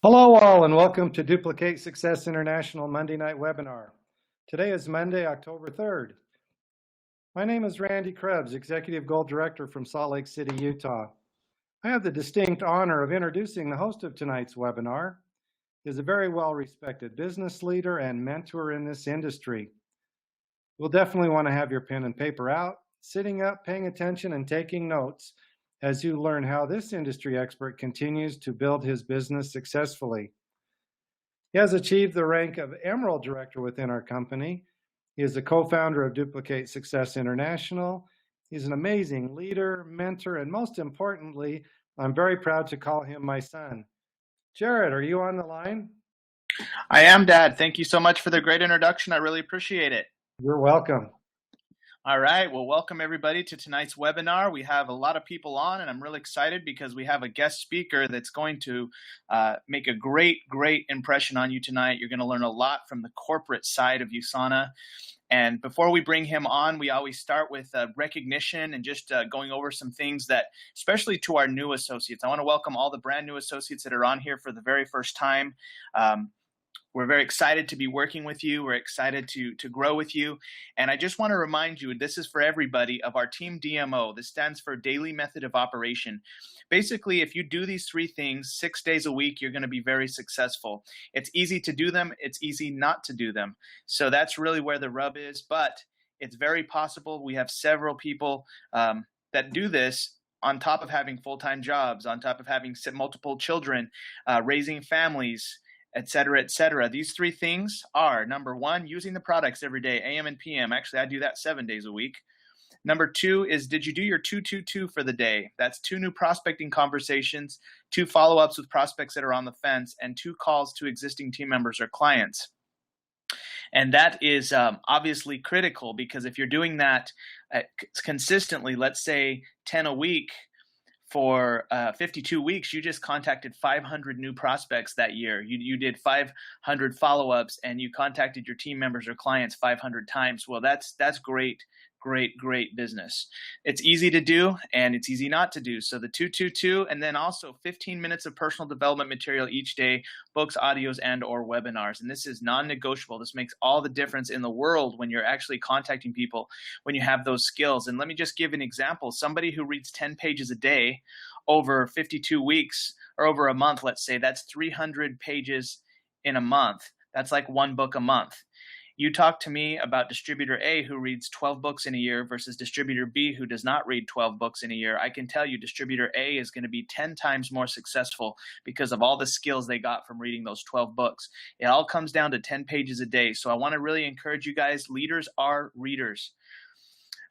Hello all and welcome to Duplicate Success International Monday Night Webinar. Today is Monday, October 3rd. My name is Randy Crebs, Executive Gold Director from Salt Lake City, Utah. I have the distinct honor of introducing the host of tonight's webinar. He is a very well-respected business leader and mentor in this industry. You'll definitely want to have your pen and paper out, sitting up, paying attention, and taking notes as you learn how this industry expert continues to build his business successfully. He has achieved the rank of Emerald Director within our company. He is the co-founder of Duplicate Success International. He's an amazing leader, mentor, and most importantly, I'm very proud to call him my son. Jared, are you on the line? I am, Dad. Thank you so much for the great introduction. I really appreciate it. You're welcome. All right. Well, welcome everybody to tonight's webinar. We have a lot of people on, and I'm really excited because we have a guest speaker that's going to make a great impression on you tonight. You're going to learn a lot from the corporate side of USANA. And before we bring him on, we always start with recognition and just going over some things that, especially to our new associates. I want to welcome all the brand new associates that are on here for the very first time. We're very excited to be working with you. We're excited to grow with you. And I just want to remind you, this is for everybody, of our team DMO. This stands for Daily Method of Operation. Basically, if you do these three things 6 days a week, you're going to be very successful. It's easy to do them. It's easy not to do them. So that's really where the rub is. But it's very possible. We have several people that do this on top of having full-time jobs, on top of having multiple children, raising families, et cetera, et cetera. These three things are, number one, using the products every day, AM and PM. Actually, I do that 7 days a week. Number two is, did you do your 222 for the day? That's 2 new prospecting conversations, 2 follow-ups with prospects that are on the fence, and 2 calls to existing team members or clients. And that is obviously critical, because if you're doing that consistently, let's say 10 a week, for 52 weeks, you just contacted 500 new prospects that year. You did 500 follow-ups, and you contacted your team members or clients 500 times. Well, that's great business. It's easy to do, and it's easy not to do. So the 222, and then also 15 minutes of personal development material each day, books, audios, and or webinars. And this is non-negotiable. This makes all the difference in the world when you're actually contacting people, when you have those skills. And let me just give an example. Somebody who reads 10 pages a day over 52 weeks, or over a month, let's say, that's 300 pages in a month. That's like 1 book a month. You talk to me about distributor A who reads 12 books in a year versus distributor B who does not read 12 books in a year. I can tell you distributor A is going to be 10 times more successful because of all the skills they got from reading those 12 books. It all comes down to 10 pages a day. So I want to really encourage you guys. Leaders are readers.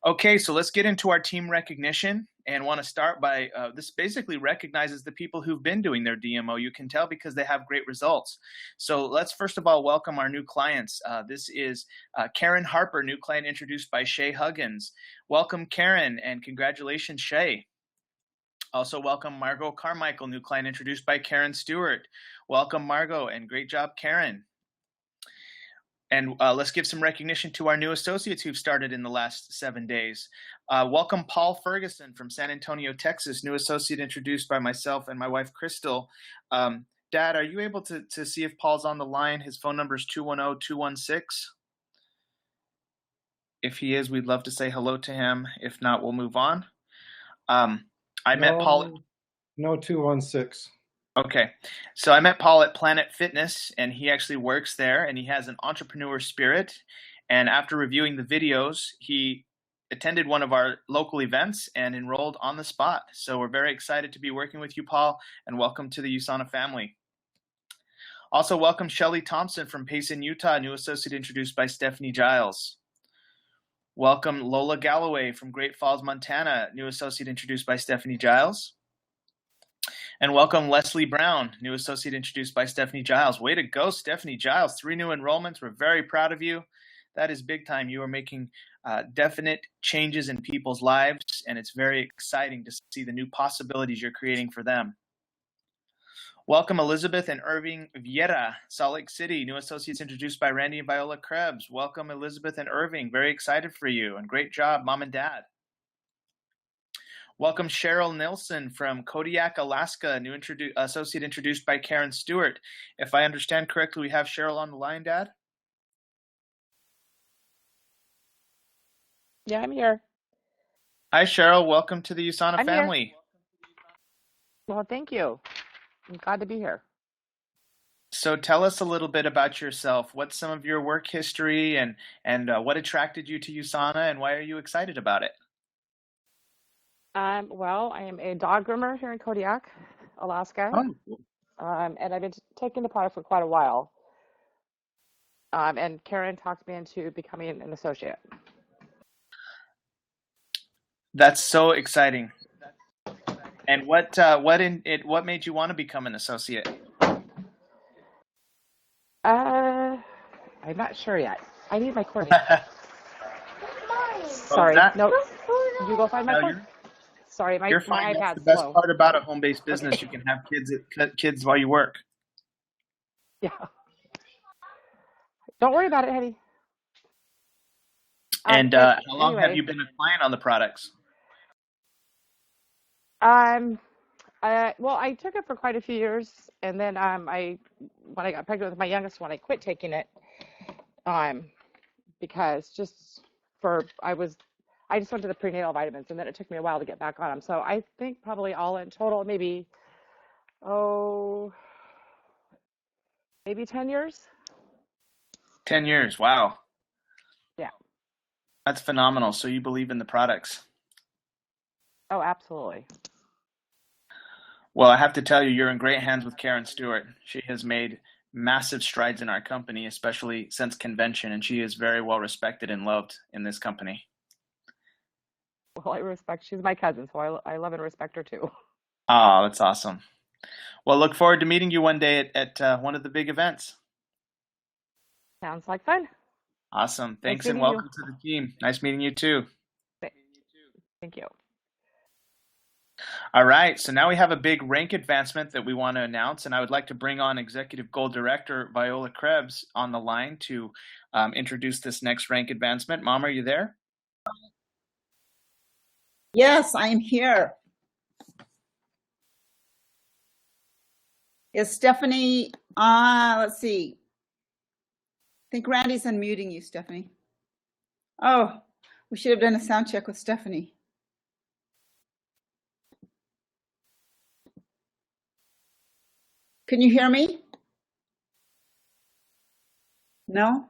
Okay, so let's get into our team recognition, and want to start by, this basically recognizes the people who've been doing their DMO. You can tell because they have great results. So let's first of all welcome our new clients. This is Karen Harper, new client introduced by Shay Huggins. Welcome, Karen, and congratulations, Shay. Also welcome Margot Carmichael, new client introduced by Karen Stewart. Welcome, Margot, and great job, Karen. And let's give some recognition to our new associates who've started in the last 7 days. Welcome Paul Ferguson from San Antonio, Texas, new associate introduced by myself and my wife, Crystal. Dad, are you able to see if Paul's on the line? His phone number is 210-216. If he is, we'd love to say hello to him. If not, we'll move on. Met Paul. No 216. Okay, so I met Paul at Planet Fitness, and he actually works there, and he has an entrepreneur spirit. And after reviewing the videos, he attended one of our local events and enrolled on the spot. So we're very excited to be working with you, Paul, and welcome to the USANA family. Also welcome Shelly Thompson from Payson, Utah, new associate introduced by Stephanie Giles. Welcome Lola Galloway from Great Falls, Montana, new associate introduced by Stephanie Giles. And welcome Leslie Brown, new associate introduced by Stephanie Giles. Way to go, Stephanie Giles. 3 new enrollments. We're very proud of you. That is big time. You are making definite changes in people's lives, and it's very exciting to see the new possibilities you're creating for them. Welcome Elizabeth and Irving Vieira, Salt Lake City, new associates introduced by Randy and Viola Krebs. Welcome Elizabeth and Irving. Very excited for you, and great job, Mom and Dad. Welcome Cheryl Nilsson from Kodiak, Alaska, new associate introduced by Karen Stewart. If I understand correctly, we have Cheryl on the line, Dad? Yeah, I'm here. Hi, Cheryl. Welcome to the USANA I'm family. here. Well, thank you. I'm glad to be here. So tell us a little bit about yourself. What's some of your work history and what attracted you to USANA and why are you excited about it? Well, I am a dog groomer here in Kodiak, Alaska. Oh, And I've been taking the product for quite a while. And Karen talked me into becoming an associate. that's so exciting. And what made you want to become an associate? I'm not sure yet. I need my cord. Sorry. that? No, you go find my No, cord. Sorry, my You're fine. That's iPad's the best slow. part about a home-based business. You can have kids while you work. Yeah. Don't worry about it, honey. And but how long have anyway, you been a client on the products? well, I took it for quite a few years, and then when I got pregnant with my youngest one, I quit taking it, because I just went to the prenatal vitamins, and then it took me a while to get back on them. So I think probably all in total, maybe 10 years. 10 years. Wow. Yeah. That's phenomenal. So you believe in the products. Oh, absolutely. Well, I have to tell you, you're in great hands with Karen Stewart. She has made massive strides in our company, especially since convention, and she is very well respected and loved in this company. Well, she's my cousin, so I love and respect her too. Oh, that's awesome. Well, look forward to meeting you one day at one of the big events. Sounds like fun. Awesome. Thanks and meeting you. welcome to the team. Nice meeting you too. Thank you. All right, so now we have a big rank advancement that we want to announce, and I would like to bring on Executive Gold Director Viola Krebs on the line to introduce this next rank advancement. Mom, are you there? Yes, I am here. Is Stephanie, let's see. I think Randy's unmuting you, Stephanie. Oh, we should have done a sound check with Stephanie. Can you hear me? No?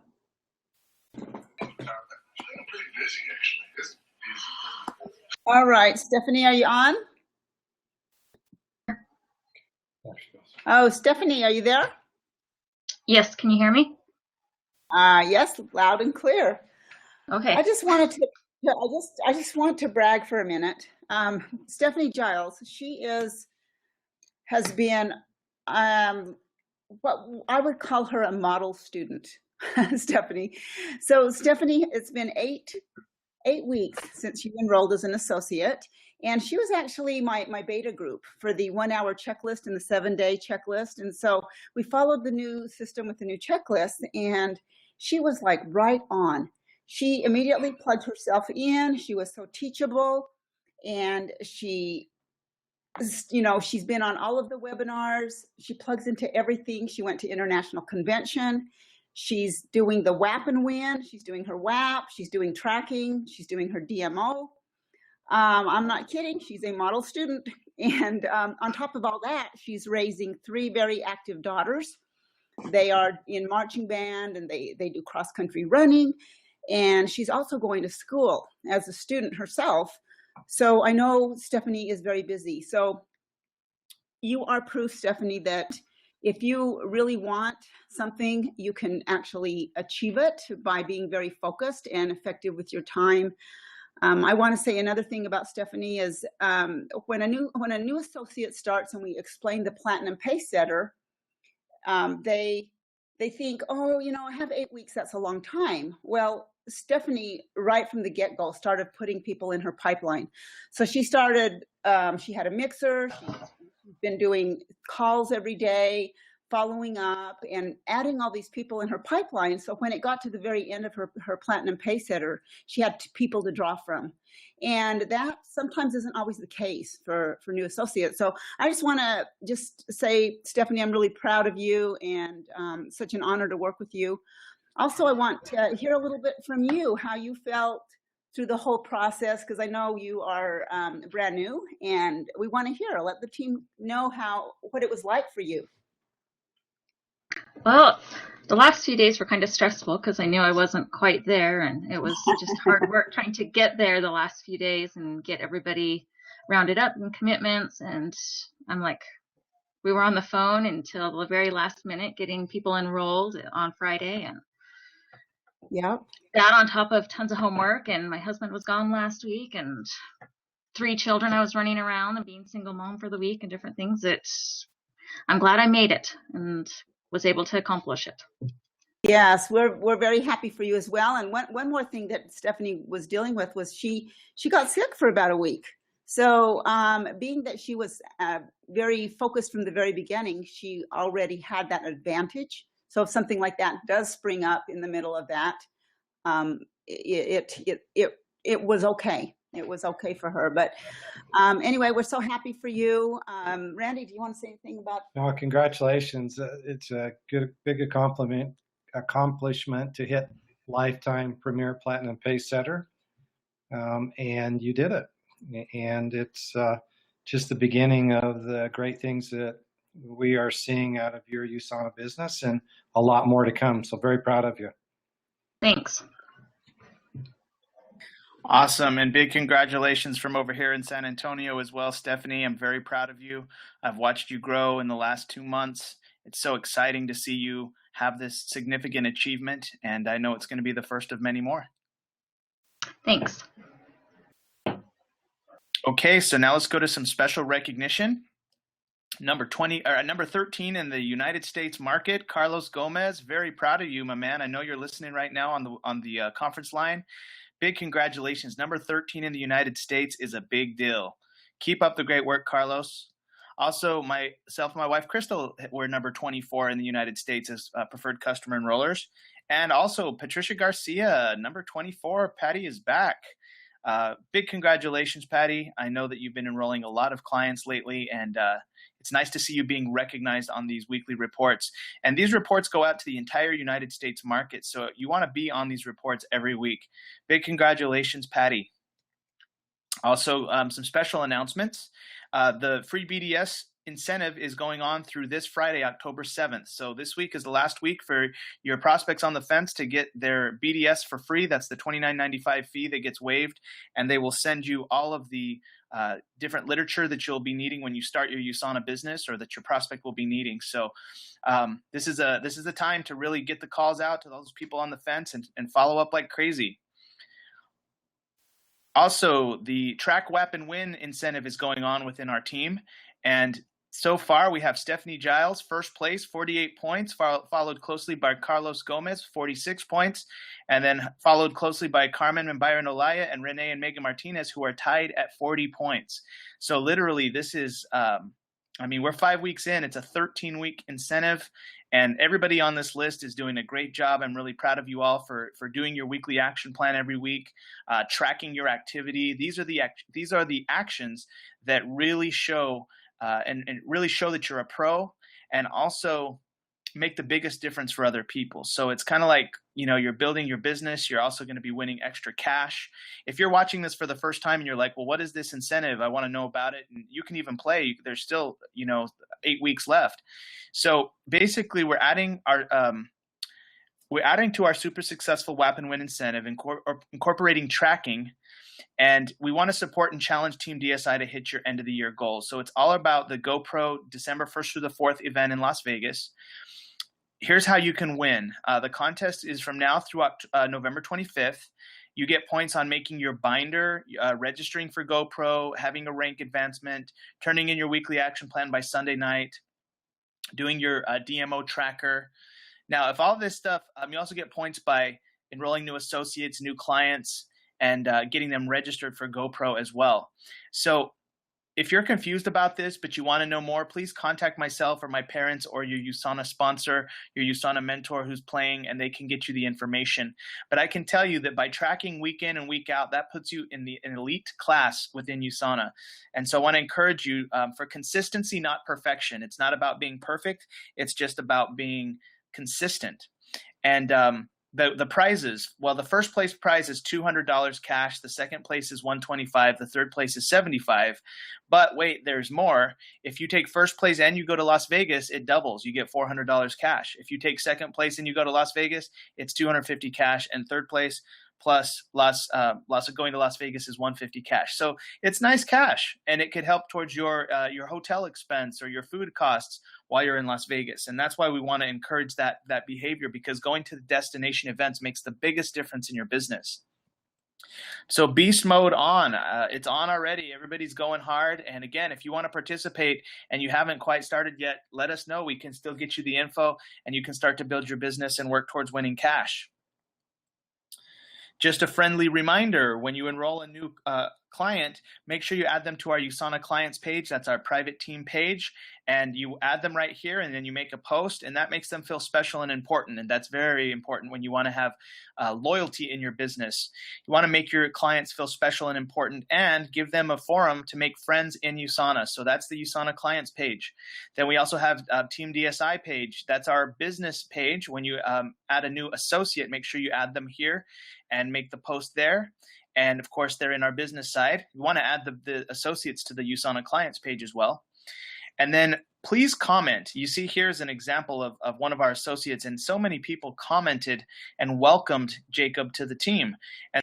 All right, Stephanie, are you on? Oh, Stephanie, are you there? Yes, can you hear me? Yes, loud and clear. Okay. I just want to brag for a minute. Stephanie Giles, she has been what I would call her a model student, Stephanie. So Stephanie, it's been eight weeks since you enrolled as an associate, and she was actually my beta group for the 1 hour checklist and the 7-day checklist. And so we followed the new system with the new checklist, and she was like right on. She immediately plugged herself in. She was so teachable, and she's been on all of the webinars. She plugs into everything. She went to international convention. She's doing the WAPnWin. She's doing her WAP. She's doing tracking. She's doing her DMO. I'm not kidding. She's a model student. And on top of all that, she's raising 3 very active daughters. They are in marching band, and they do cross-country running. And she's also going to school as a student herself. So I know Stephanie is very busy. So you are proof, Stephanie, that if you really want something, you can actually achieve it by being very focused and effective with your time. I want to say another thing about Stephanie is when a new associate starts and we explain the Platinum Pacesetter, they think, oh, I have 8 weeks. That's a long time. Well, Stephanie, right from the get-go, started putting people in her pipeline. So she started, she had a mixer. She's been doing calls every day, following up and adding all these people in her pipeline. So when it got to the very end of her Platinum Pacesetter, she had people to draw from. And that sometimes isn't always the case for new associates. So I just want to just say, Stephanie, I'm really proud of you, and such an honor to work with you. Also, I want to hear a little bit from you, how you felt through the whole process, because I know you are brand new, and we want to hear. Let the team know what it was like for you. Well, the last few days were kind of stressful because I knew I wasn't quite there, and it was just hard work trying to get there the last few days and get everybody rounded up and commitments. And I'm like, we were on the phone until the very last minute getting people enrolled on Friday, and that on top of tons of homework. And my husband was gone last week, and 3 children I was running around and being single mom for the week and different things. I'm glad I made it and was able to accomplish it. Yes, we're very happy for you as well. And one more thing that Stephanie was dealing with was she got sick for about a week. So being that she was very focused from the very beginning, she already had that advantage. So if something like that does spring up in the middle of that, it was okay. It was okay for her. But anyway, we're so happy for you. Randy, do you want to say anything about? No, congratulations. It's a big accomplishment to hit lifetime premier platinum Pacesetter. And you did it. And it's just the beginning of the great things that we are seeing out of your USANA business, and a lot more to come. So very proud of you. Thanks. Awesome, and big congratulations from over here in San Antonio as well, Stephanie. I'm very proud of you. I've watched you grow in the last 2 months. It's so exciting to see you have this significant achievement, and I know it's going to be the first of many more. Thanks. Okay, so now let's go to some special recognition. Number 13 in the United States market, Carlos Gomez. Very proud of you, my man. I know you're listening right now on the conference line. Big congratulations. Number 13 in the United States is a big deal. Keep up the great work, Carlos. Also, myself and my wife, Crystal, were number 24 in the United States as preferred customer enrollers. And also, Patricia Garcia, number 24. Patty is back. Big congratulations, Patty. I know that you've been enrolling a lot of clients lately, and it's nice to see you being recognized on these weekly reports. And these reports go out to the entire United States market, so you want to be on these reports every week. Big congratulations, Patty. Also, some special announcements. The free BDS incentive is going on through this Friday, October 7th. So this week is the last week for your prospects on the fence to get their BDS for free. That's the $29.95 fee that gets waived, and they will send you all of the different literature that you'll be needing when you start your USANA business, or that your prospect will be needing. So this is the time to really get the calls out to those people on the fence and follow up like crazy. Also, the Track WAPnWin incentive is going on within our team, and so far, we have Stephanie Giles, first place, 48 points, followed closely by Carlos Gomez, 46 points, and then followed closely by Carmen and Byron Olaya and Renee and Megan Martinez, who are tied at 40 points. So literally, this is, we're 5 weeks in. It's a 13-week incentive, and everybody on this list is doing a great job. I'm really proud of you all for doing your weekly action plan every week, tracking your activity. These are the actions that really show and really show that you're a pro, and also make the biggest difference for other people. So it's kind of like, you're building your business. You're also going to be winning extra cash. If you're watching this for the first time and you're like, well, what is this incentive? I want to know about it. And you can even play. There's still, 8 weeks left. So basically we're adding to our super successful WAPnWin incentive, incorporating tracking. And we want to support and challenge Team DSI to hit your end of the year goals. So it's all about the GoPro December 1st through the 4th event in Las Vegas. Here's how you can win. The contest is from now through November 25th. You get points on making your binder, registering for GoPro, having a rank advancement, turning in your weekly action plan by Sunday night, doing your DMO tracker. Now, if all this stuff, you also get points by enrolling new associates, new clients, and getting them registered for GoPro as well. So if you're confused about this, but you want to know more, please contact myself or my parents or your USANA sponsor, your USANA mentor who's playing, and they can get you the information. But I can tell you that by tracking week in and week out, that puts you in an elite class within USANA. And so I want to encourage you for consistency, not perfection. It's not about being perfect. It's just about being consistent. And the prizes, well, the first place prize is $200 cash. The second place is $125. The third place is $75. But wait, there's more. If you take first place and you go to Las Vegas, it doubles. You get $400 cash. If you take second place and you go to Las Vegas, it's $250 cash. And third place plus loss of going to Las Vegas is $150 cash. So it's nice cash, and it could help towards your hotel expense or your food costs while you're in Las Vegas. And that's why we want to encourage that behavior, because going to the destination events makes the biggest difference in your business. So beast mode on, it's on already. Everybody's going hard. And again, if you want to participate and you haven't quite started yet, let us know. We can still get you the info, and you can start to build your business and work towards winning cash. Just a friendly reminder, when you enroll a new client, make sure you add them to our USANA clients page. That's our private team page. And you add them right here, and then you make a post, and that makes them feel special and important. And that's very important when you want to have loyalty in your business. You want to make your clients feel special and important, and give them a forum to make friends in USANA. So that's the USANA clients page. Then we also have Team DSI page. That's our business page. When you add a new associate, make sure you add them here and make the post there. And of course, they're in our business side. You want to add the associates to the USANA clients page as well. And then please comment. You see here's an example of one of our associates, and so many people commented and welcomed Jacob to the team. And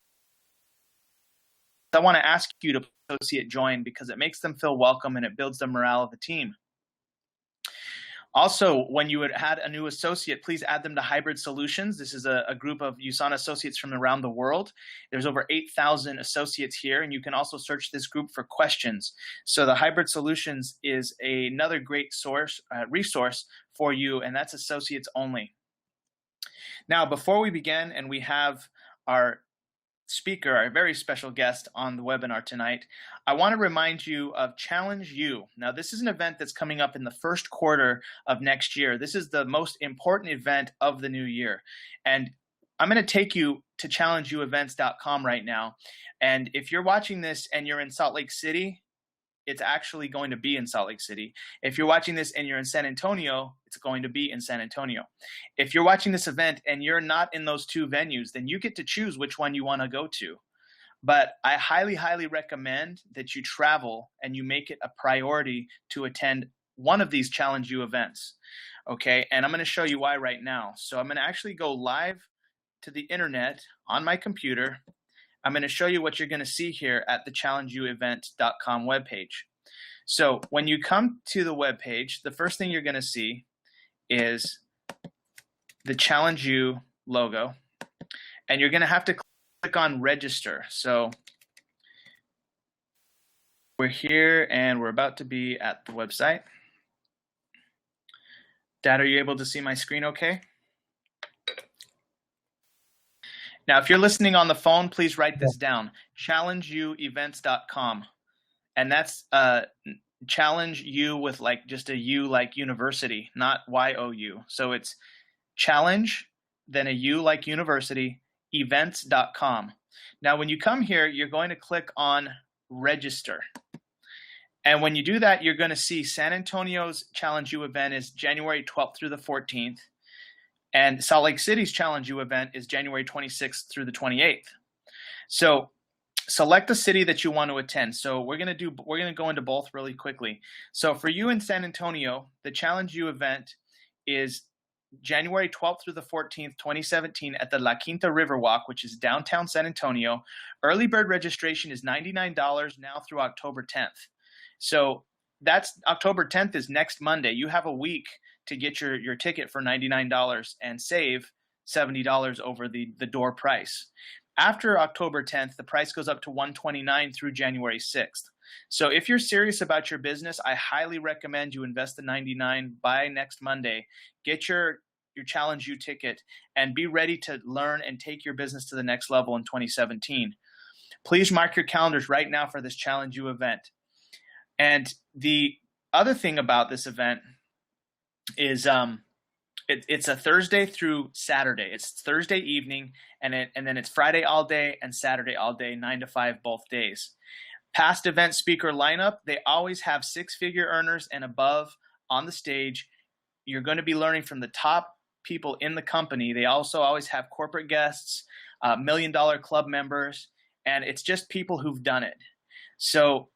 I want to ask you to associate join, because it makes them feel welcome and it builds the morale of the team. Also, when you would add a new associate, please add them to Hybrid Solutions. This is a group of USANA associates from around the world. There's over 8,000 associates here, and you can also search this group for questions. So the Hybrid Solutions is another great resource for you, and that's associates only. Now, before we begin, and we have our speaker, our very special guest on the webinar tonight, I want to remind you of Challenge U. Now, this is an event that's coming up in the first quarter of next year. This is the most important event of the new year. And I'm going to take you to challengeuevents.com right now. And if you're watching this and you're in Salt Lake City, it's actually going to be in Salt Lake City. If you're watching this and you're in San Antonio, it's going to be in San Antonio. If you're watching this event and you're not in those two venues, then you get to choose which one you want to go to. But I highly, highly recommend that you travel and you make it a priority to attend one of these Challenge U events. Okay, and I'm going to show you why right now. So I'm going to actually go live to the internet on my computer. I'm going to show you what you're going to see here at the challengeuevent.com webpage. So when you come to the webpage, the first thing you're going to see is the Challenge U logo, and you're going to have to click on register. So we're here and we're about to be at the website. Dad, are you able to see my screen okay? Now, if you're listening on the phone, please write this down, challengeuevents.com. And that's challenge U with like just a U like university, not Y-O-U. So it's challenge, then a U like university, events.com. Now, when you come here, you're going to click on register. And when you do that, you're going to see San Antonio's Challenge U event is January 12th through the 14th. And Salt Lake City's Challenge U event is January 26th through the 28th. So select the city that you want to attend. So we're going to go into both really quickly. So for you in San Antonio, the Challenge U event is January 12th through the 14th, 2017 at the La Quinta Riverwalk, which is downtown San Antonio. Early bird registration is $99 now through October 10th. So that's October 10th is next Monday. You have a week to get your ticket for $99 and save $70 over the door price. After October 10th, the price goes up to $129 through January 6th. So if you're serious about your business, I highly recommend you invest the $99 by next Monday. Get your Challenge U ticket and be ready to learn and take your business to the next level in 2017. Please mark your calendars right now for this Challenge U event. And the other thing about this event is it's a Thursday through Saturday. It's Thursday evening, and then it's Friday all day and Saturday all day, 9 to 5 both days. Past event speaker lineup, they always have 6-figure earners and above on the stage. You're going to be learning from the top people in the company. They also always have corporate guests, $1 million club members, and it's just people who've done it. So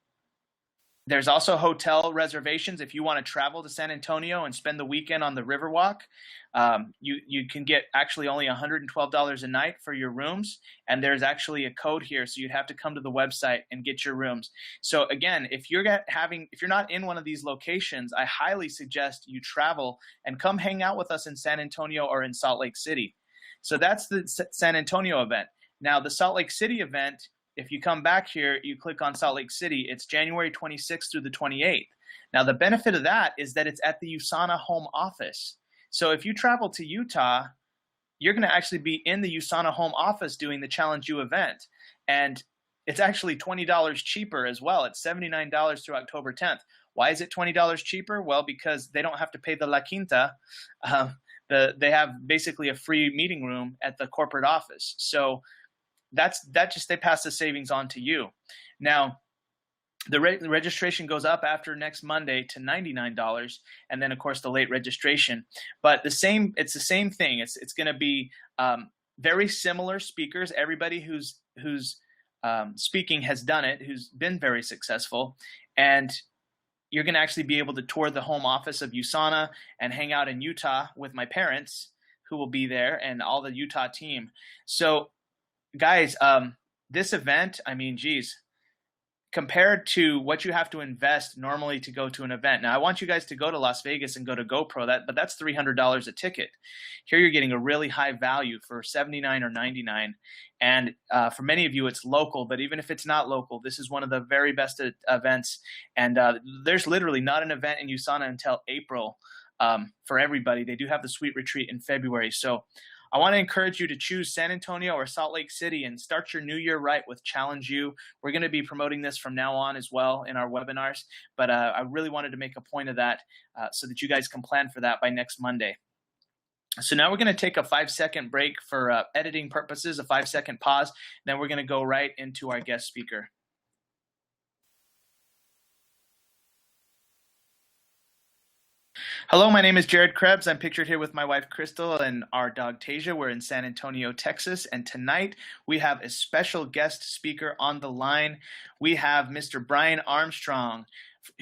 there's also hotel reservations. If you want to travel to San Antonio and spend the weekend on the Riverwalk, you can get actually only $112 a night for your rooms. And there's actually a code here, so you'd have to come to the website and get your rooms. So again, if you're not in one of these locations, I highly suggest you travel and come hang out with us in San Antonio or in Salt Lake City. So that's the San Antonio event. Now the Salt Lake City event, if you come back here, you click on Salt Lake City, it's January 26th through the 28th. Now, the benefit of that is that it's at the USANA home office. So if you travel to Utah, you're going to actually be in the USANA home office doing the Challenge U event. And it's actually $20 cheaper as well. It's $79 through October 10th. Why is it $20 cheaper? Well, because they don't have to pay the La Quinta. They have basically a free meeting room at the corporate office. So they pass the savings on to you. Now, the registration goes up after next Monday to $99, and then of course the late registration. But it's the same thing. It's going to be very similar speakers. Everybody who's speaking has done it, who's been very successful, and you're going to actually be able to tour the home office of USANA and hang out in Utah with my parents, who will be there, and all the Utah team. So guys, this event, I mean, geez, compared to what you have to invest normally to go to an event. Now, I want you guys to go to Las Vegas and go to GoPro, but that's $300 a ticket. Here you're getting a really high value for $79 or $99. And for many of you, it's local, but even if it's not local, this is one of the very best events. And there's literally not an event in USANA until April for everybody. They do have the Sweet Retreat in February. So I want to encourage you to choose San Antonio or Salt Lake City and start your new year right with Challenge U. We're going to be promoting this from now on as well in our webinars, but I really wanted to make a point of that so that you guys can plan for that by next Monday. So now we're going to take a 5-second break for editing purposes, a 5-second pause. Then we're going to go right into our guest speaker. Hello, my name is Jared Crebs. I'm pictured here with my wife, Crystal, and our dog, Tasia. We're in San Antonio, Texas. And tonight we have a special guest speaker on the line. We have Mr. Brion Armstrong,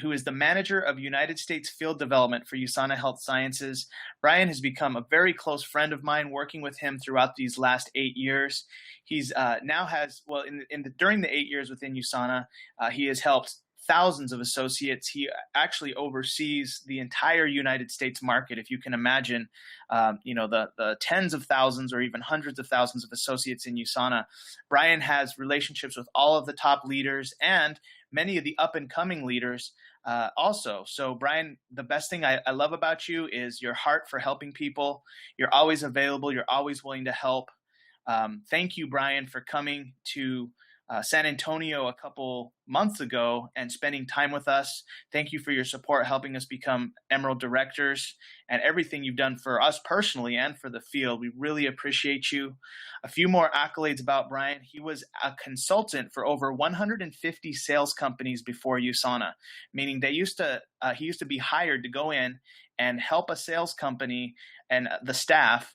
who is the manager of United States Field Development for USANA Health Sciences. Brion has become a very close friend of mine, working with him throughout these last 8 years. He's during the 8 years within USANA, he has helped thousands of associates. He actually oversees the entire United States market. If you can imagine, the tens of thousands or even hundreds of thousands of associates in USANA. Brion has relationships with all of the top leaders and many of the up and coming leaders also. So Brion, the best thing I love about you is your heart for helping people. You're always available. You're always willing to help. Thank you, Brion, for coming to San Antonio a couple months ago and spending time with us. Thank you for your support, helping us become Emerald Directors, and everything you've done for us personally and for the field. We really appreciate you. A few more accolades about Brion. He was a consultant for over 150 sales companies before USANA, meaning he used to be hired to go in and help a sales company and the staff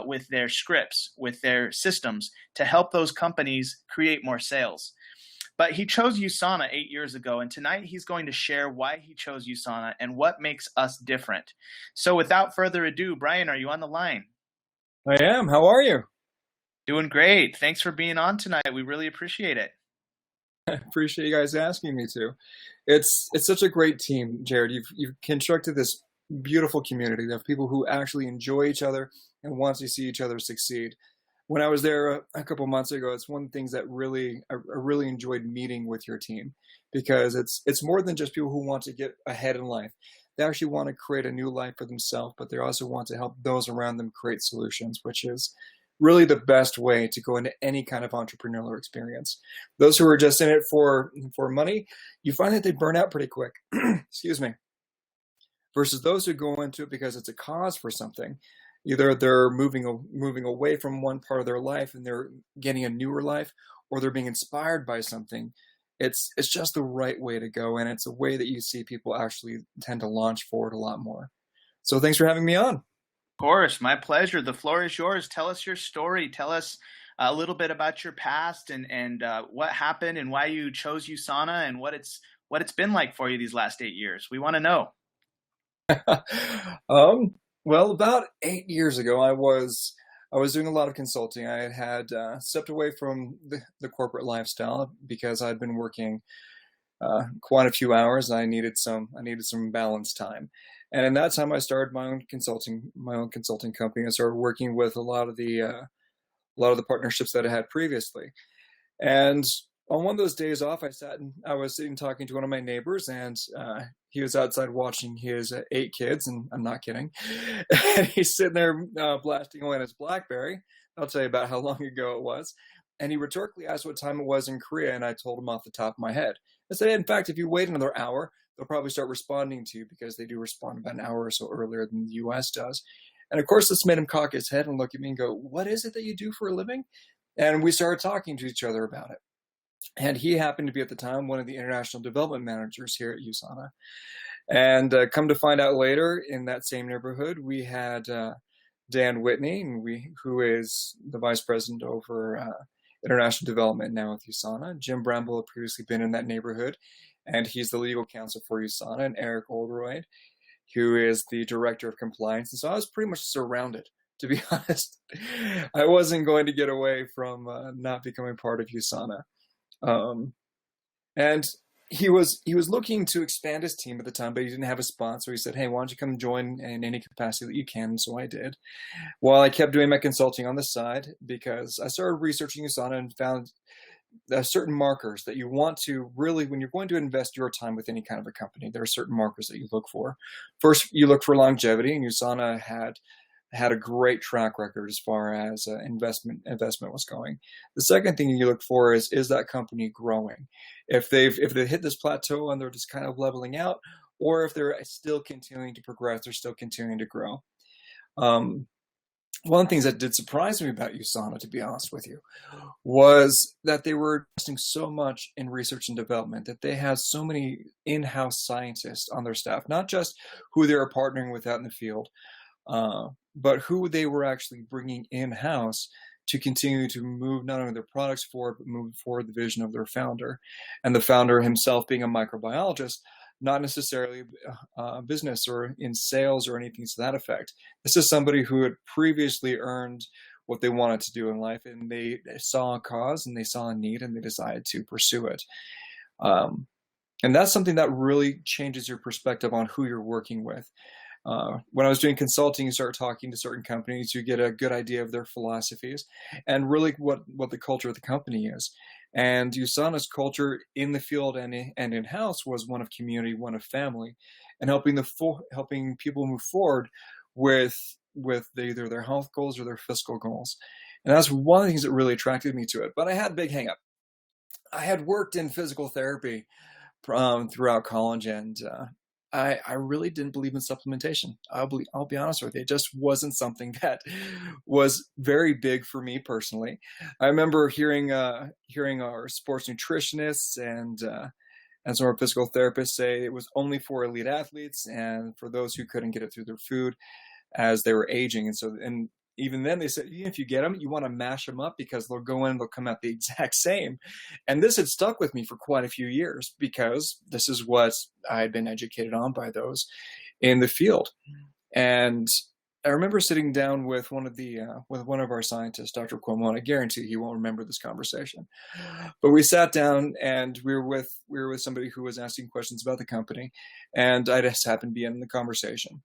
with their scripts, with their systems, to help those companies create more sales. But he chose USANA 8 years ago, and tonight he's going to share why he chose USANA and what makes us different. So without further ado, Brion, are you on the line? I am. How are you? Doing great. Thanks for being on tonight. We really appreciate it. I appreciate you guys asking me to. It's such a great team, Jared. You've constructed this beautiful community of people who actually enjoy each other and want to see each other succeed. When I was there a couple months ago, it's one of the things that I really enjoyed meeting with your team, because it's more than just people who want to get ahead in life. They actually want to create a new life for themselves, but they also want to help those around them create solutions, which is really the best way to go into any kind of entrepreneurial experience. Those who are just in it for money, you find that they burn out pretty quick. Excuse me. Versus those who go into it because it's a cause for something. Either they're moving away from one part of their life and they're getting a newer life, or they're being inspired by something. It's just the right way to go, and it's a way that you see people actually tend to launch forward a lot more. So thanks for having me on. Of course, my pleasure. The floor is yours. Tell us your story. Tell us a little bit about your past and what happened and why you chose USANA and what it's been like for you these last 8 years. We want to know. Well, about 8 years ago, I was doing a lot of consulting. I had stepped away from the corporate lifestyle because I'd been working quite a few hours, and I needed some balance time. And in that time, I started my own consulting company. I started working with a lot of the partnerships that I had previously. And on one of those days off, I was sitting talking to one of my neighbors, and he was outside watching his 8 kids, and I'm not kidding. And he's sitting there blasting away on his BlackBerry. I'll tell you about how long ago it was. And he rhetorically asked what time it was in Korea, and I told him off the top of my head. I said, in fact, if you wait another hour, they'll probably start responding to you, because they do respond about an hour or so earlier than the US does. And of course, this made him cock his head and look at me and go, "What is it that you do for a living?" And we started talking to each other about it. And he happened to be at the time one of the international development managers here at USANA. And come to find out later, in that same neighborhood, we had Dan Whitney, who is the vice president over international development now with USANA. Jim Bramble had previously been in that neighborhood, and he's the legal counsel for USANA. And Eric Oldroyd, who is the director of compliance. And so I was pretty much surrounded, to be honest. I wasn't going to get away from not becoming part of USANA. And he was looking to expand his team at the time, but he didn't have a sponsor. He said, "Hey, why don't you come join in any capacity that you can?" And so I did. While I kept doing my consulting on the side, because I started researching USANA and found certain markers that you want to really, when you're going to invest your time with any kind of a company, there are certain markers that you look for. First, you look for longevity, and USANA had a great track record as far as investment was going. The second thing you look for is that company growing? If they've hit this plateau and they're just kind of leveling out, or if they're still continuing to progress, they're still continuing to grow. One of the things that did surprise me about USANA, to be honest with you, was that they were investing so much in research and development, that they had so many in-house scientists on their staff, not just who they were partnering with out in the field, but who they were actually bringing in-house to continue to move not only their products forward, but move forward the vision of their founder. And the founder himself being a microbiologist, not necessarily business or in sales or anything to that effect. This is somebody who had previously earned what they wanted to do in life, and they saw a cause and they saw a need and they decided to pursue it. And that's something that really changes your perspective on who you're working with. When I was doing consulting, you start talking to certain companies, you get a good idea of their philosophies and really what the culture of the company is. And USANA's culture in the field and in-house was one of community, one of family, and helping people move forward with either their health goals or their fiscal goals. And that's one of the things that really attracted me to it. But I had a big hang up. I had worked in physical therapy throughout college, and I really didn't believe in supplementation. I'll be honest with you. It just wasn't something that was very big for me personally. I remember hearing our sports nutritionists and some of our physical therapists say it was only for elite athletes and for those who couldn't get it through their food as they were aging. And even then they said, if you get them, you want to mash them up because they'll go in and they'll come out the exact same. And this had stuck with me for quite a few years because this is what I had been educated on by those in the field. And I remember sitting down with one of our scientists, Dr. Cuomo, and I guarantee he won't remember this conversation. But we sat down and we were with somebody who was asking questions about the company, and I just happened to be in the conversation.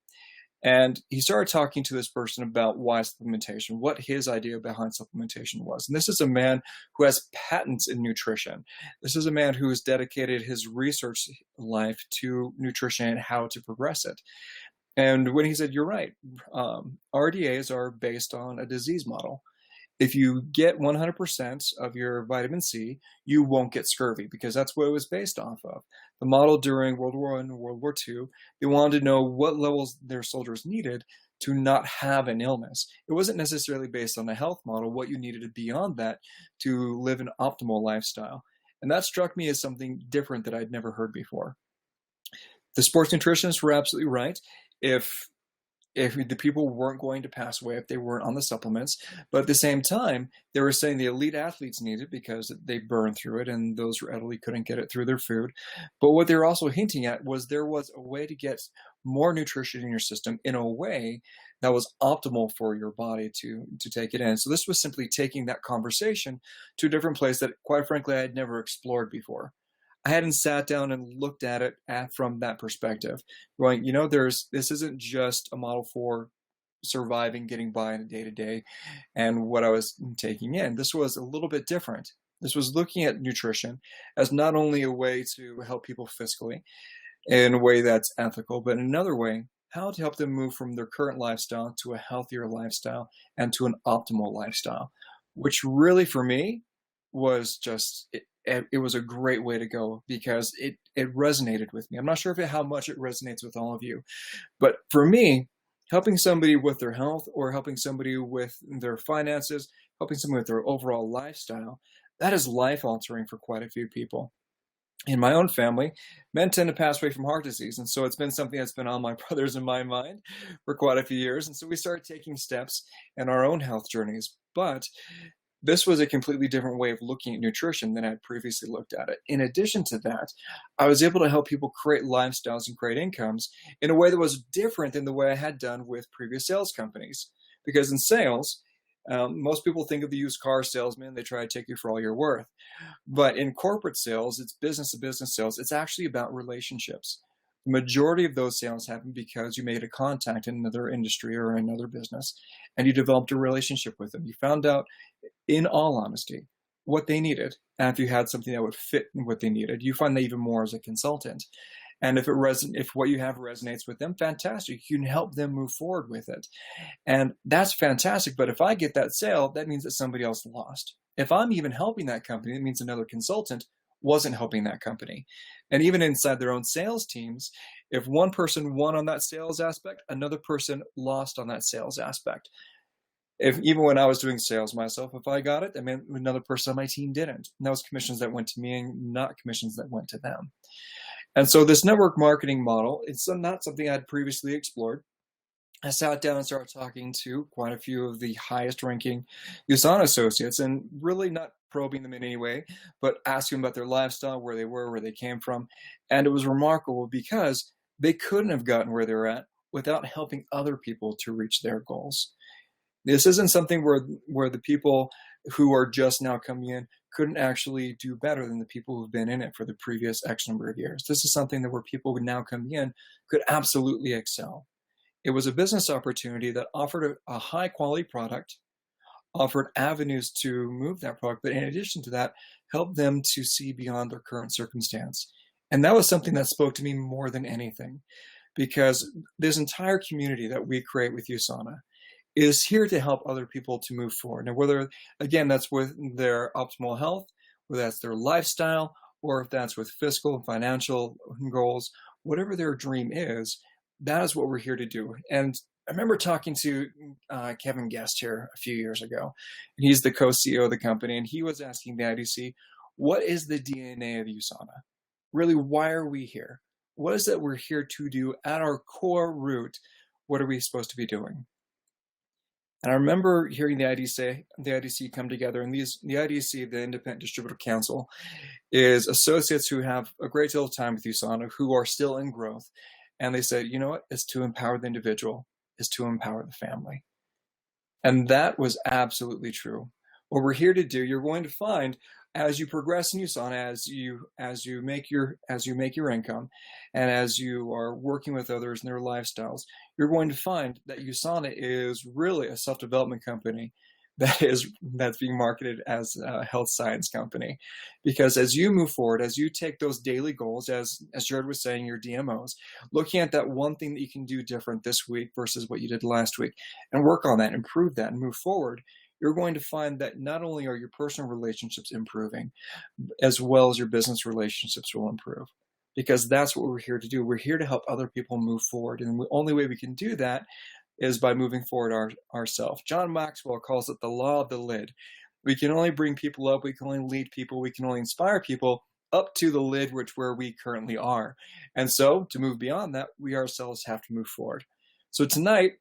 And he started talking to this person about why supplementation, what his idea behind supplementation was. And this is a man who has patents in nutrition. This is a man who has dedicated his research life to nutrition and how to progress it. And when he said, "You're right, RDAs are based on a disease model." if you get 100% of your vitamin C, you won't get scurvy, because that's what it was based off of. The model during World War I and World War II, they wanted to know what levels their soldiers needed to not have an illness. It wasn't necessarily based on a health model, what you needed beyond that to live an optimal lifestyle. And that struck me as something different that I'd never heard before. The sports nutritionists were absolutely right. If the people weren't going to pass away if they weren't on the supplements, but at the same time, they were saying the elite athletes need it because they burned through it, and those who elderly couldn't get it through their food. But what they were also hinting at was there was a way to get more nutrition in your system in a way that was optimal for your body to take it in. So this was simply taking that conversation to a different place that, quite frankly, I had never explored before. I hadn't sat down and looked at it from that perspective, going, this isn't just a model for surviving, getting by in a day-to-day and what I was taking in. This was a little bit different. This was looking at nutrition as not only a way to help people fiscally in a way that's ethical, but in another way, how to help them move from their current lifestyle to a healthier lifestyle and to an optimal lifestyle, which really for me was just, it was a great way to go, because it resonated with me. I'm not sure how much it resonates with all of you, but for me, helping somebody with their health or helping somebody with their finances, helping somebody with their overall lifestyle, that is life altering for quite a few people. In my own family, men tend to pass away from heart disease. And so it's been something that's been on my brothers and my mind for quite a few years. And so we started taking steps in our own health journeys. But this was a completely different way of looking at nutrition than I'd previously looked at it. In addition to that, I was able to help people create lifestyles and create incomes in a way that was different than the way I had done with previous sales companies. Because in sales, most people think of the used car salesman, they try to take you for all you're worth. But in corporate sales, it's business-to-business sales. It's actually about relationships. The majority of those sales happen because you made a contact in another industry or another business, and you developed a relationship with them. You found out, in all honesty, what they needed. And if you had something that would fit what they needed, you find that even more as a consultant. And if what you have resonates with them, fantastic. You can help them move forward with it. And that's fantastic. But if I get that sale, that means that somebody else lost. If I'm even helping that company, it means another consultant wasn't helping that company. And even inside their own sales teams, if one person won on that sales aspect, another person lost on that sales aspect. Even when I was doing sales myself, if I got it, that meant another person on my team didn't. And that was commissions that went to me and not commissions that went to them. And so this network marketing model, it's not something I'd previously explored. I sat down and started talking to quite a few of the highest ranking USANA associates, and really not probing them in any way, but asking about their lifestyle, where they were, where they came from. And it was remarkable because they couldn't have gotten where they're at without helping other people to reach their goals. This isn't something where the people who are just now coming in couldn't actually do better than the people who've been in it for the previous X number of years. This is something that where people now coming in could absolutely excel. It was a business opportunity that offered a high quality product, offered avenues to move that product, but in addition to that, helped them to see beyond their current circumstance. And that was something that spoke to me more than anything, because this entire community that we create with USANA is here to help other people to move forward. Now, whether, again, that's with their optimal health, whether that's their lifestyle, or if that's with fiscal and financial goals, whatever their dream is, that is what we're here to do. And I remember talking to Kevin Guest here a few years ago. He's the co-CEO of the company, and he was asking the IDC, what is the DNA of USANA? Really, why are we here? What is it we're here to do at our core root? What are we supposed to be doing? And I remember hearing the IDC come together, and the IDC, the Independent Distributor Council, is associates who have a great deal of time with USANA, who are still in growth. And they said, you know what, it's to empower the individual, is to empower the family. And that was absolutely true. What we're here to do, you're going to find as you progress in USANA, as you make your income, and as you are working with others in their lifestyles, you're going to find that USANA is really a self-development company that's being marketed as a health science company. Because as you move forward, as you take those daily goals, as Jared was saying, your DMOs, looking at that one thing that you can do different this week versus what you did last week, and work on that, improve that, and move forward, you're going to find that not only are your personal relationships improving, as well as your business relationships will improve. Because that's what we're here to do. We're here to help other people move forward. And the only way we can do that is by moving forward ourselves. John Maxwell calls it the law of the lid. We can only bring people up, we can only lead people, we can only inspire people up to the lid where we currently are. And so to move beyond that, we ourselves have to move forward. So tonight,